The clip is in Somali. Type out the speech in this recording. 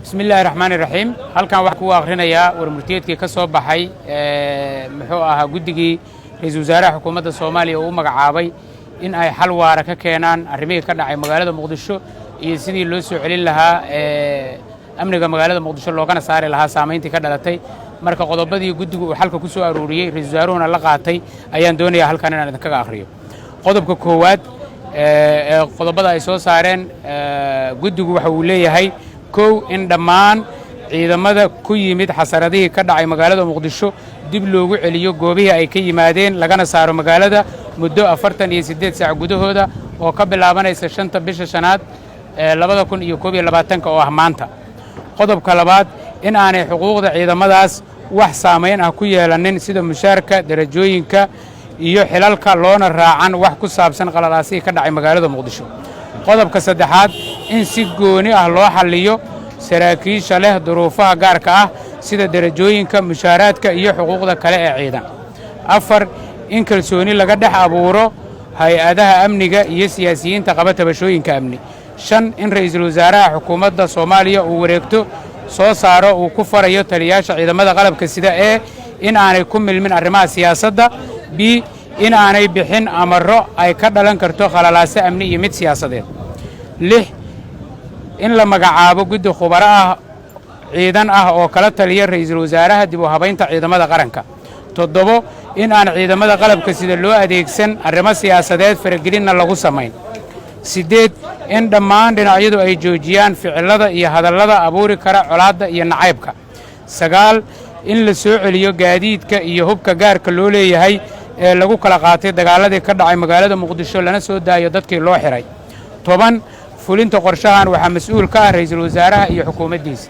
بسم الله الرحمن الرحيم halkan wax ku aqrinayaa warmurtiyeedkii ka soo baxay muxuu ahaa guddigii ra'iisul wasaaraha xukuumadda Soomaaliya oo magacaabay in ay xal waara ka keenaan arrimihii ka dhacay magaalada Muqdisho iyo sidii loo soo celin lahaa amniga magaalada Muqdisho loogana saari lahaa saameyntii ka dhalatay marka qodobadii guddigu uu xalka ku soo aruuriyay ra'iisul wasaaruhuna la qaatay ayaan doonayaa halkan inaan idin kaga aqriyo qodobka koowaad qodobada ay soo saareen guddigu waxa uu leeyahay kow in dhammaan ciidamada ku yimid xasaradihii ka dhacay magaalada Muqdisho dib loogu celiyo goobihii ay ka yimaadeen lagana saaro magaalada muddo 48 saac gudahooda oo ka bilaabanaysa 5 bisha shanaad 2021 oo ah maanta qodobka labaad in aanay xuquuqda ciidamadaas wax saameyn ah ku yeelanin sida mushaarka darajooyinka iyo xilalka loona raacan wax ku saabsan qalalaasii ka dhacay magaalada Muqdisho qodobka saddexaad in si gooni ah loo xalliyo saraakiisha leh duruufaha gaarka ah sida darajooyinka mushaaraadka iyo xuquuqda kale ee ciidan afar in kalsooni laga dhex abuuro hay-adaha amniga iyo siyaasiyiinta qaba tabashooyinka amni shan in ra'iisul wasaaraha xukuumadda Soomaaliya uu wareegto soo saaro uu ku farayo taliyaasha ciidamada qalabka sida in aanay ku milmin arrimaha siyaasadda b in aanay bixin amaro ay ka dhalan karto khalalaase amni iyo mid siyaasadeed lix in la magacaabo guddi khubaro ah ciidan ah oo kala taliya ra'iisul wasaaraha dib u habaynta ciidamada qaranka toddobo in aan ciidamada qalabka sida loo adeegsan arrimo siyaasadeed faragelinna lagu samayn sideed in dhammaan dhinacyadu ay joojiyaan ficilada iyo hadallada abuuri kara colaadda iyo nacaybka sagaal in la soo celiyo gaadiidka iyo hubka gaarka loo leeyahay ee lagu kala qaatay dagaaladii ka dhacay magaalada Muqdisho lana soo daayo dadkii loo xiray toban fulinta qorshahan waxaa mas'uul ka ah ra'iisul wasaaraha iyo xukuumaddiisa